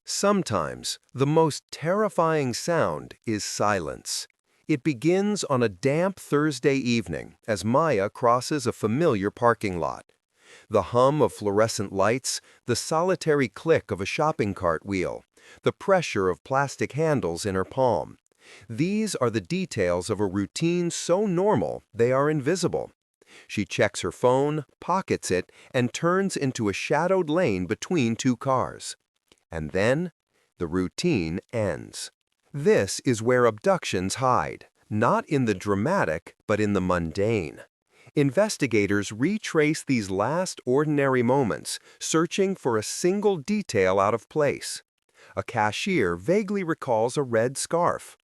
Sometimes, the most terrifying sound is silence. It begins on a damp Thursday evening as Maya crosses a familiar parking lot. The hum of fluorescent lights, the solitary click of a shopping cart wheel, the pressure of plastic handles in her palm. These are the details of a routine so normal they are invisible. She checks her phone, pockets it, and turns into a shadowed lane between two cars. And then, the routine ends. This is where abductions hide, not in the dramatic, but in the mundane. Investigators retrace these last ordinary moments, searching for a single detail out of place. A cashier vaguely recalls a red scarf.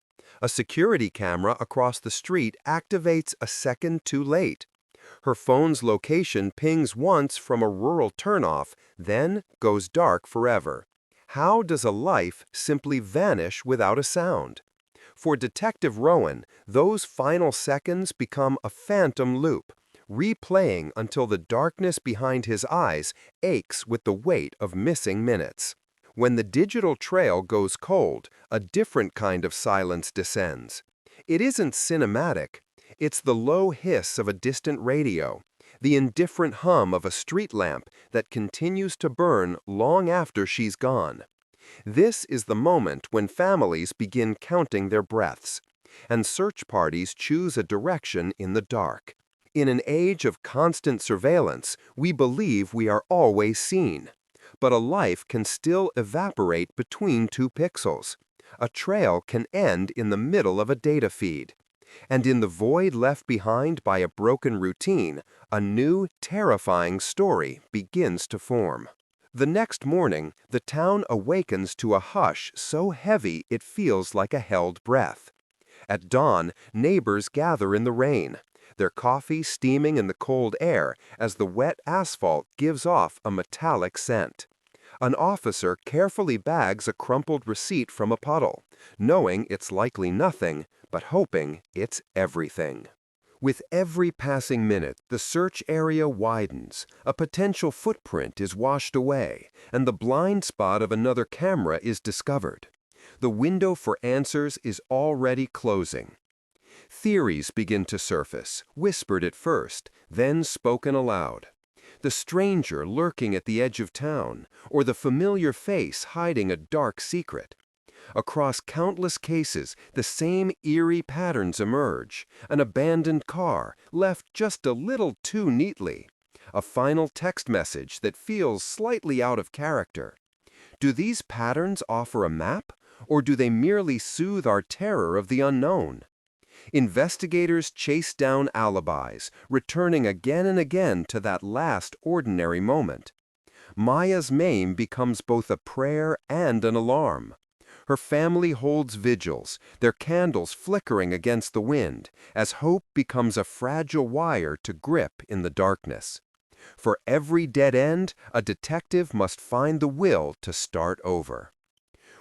A security camera across the street activates a second too late. Her phone's location pings once from a rural turnoff, then goes dark forever. How does a life simply vanish without a sound? For Detective Rowan, those final seconds become a phantom loop, replaying until the darkness behind his eyes aches with the weight of missing minutes. When the digital trail goes cold, a different kind of silence descends. It isn't cinematic. It's the low hiss of a distant radio, the indifferent hum of a street lamp that continues to burn long after she's gone. This is the moment when families begin counting their breaths, and search parties choose a direction in the dark. In an age of constant surveillance, we believe we are always seen. But a life can still evaporate between two pixels. A trail can end in the middle of a data feed. And in the void left behind by a broken routine, a new, terrifying story begins to form. The next morning, the town awakens to a hush so heavy it feels like a held breath. At dawn, neighbors gather in the rain, their coffee steaming in the cold air as the wet asphalt gives off a metallic scent. An officer carefully bags a crumpled receipt from a puddle, knowing it's likely nothing, but hoping it's everything. With every passing minute, the search area widens, a potential footprint is washed away, and the blind spot of another camera is discovered. The window for answers is already closing. Theories begin to surface, whispered at first, then spoken aloud. The stranger lurking at the edge of town, or the familiar face hiding a dark secret. Across countless cases, the same eerie patterns emerge. An abandoned car, left just a little too neatly. A final text message that feels slightly out of character. Do these patterns offer a map, or do they merely soothe our terror of the unknown? Investigators chase down alibis, returning again and again to that last ordinary moment. Maya's name becomes both a prayer and an alarm. Her family holds vigils, their candles flickering against the wind, as hope becomes a fragile wire to grip in the darkness. For every dead end, a detective must find the will to start over.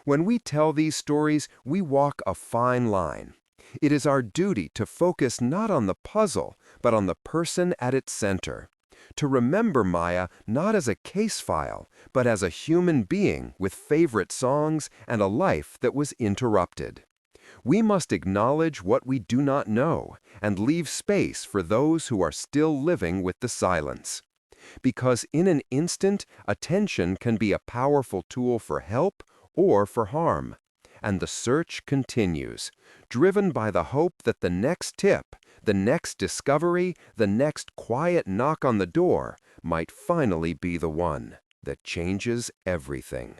When we tell these stories, we walk a fine line. It is our duty to focus not on the puzzle, but on the person at its center. To remember Maya not as a case file, but as a human being with favorite songs and a life that was interrupted. We must acknowledge what we do not know and leave space for those who are still living with the silence. Because in an instant, attention can be a powerful tool for help or for harm. And the search continues, driven by the hope that the next tip, the next discovery, the next quiet knock on the door might finally be the one that changes everything.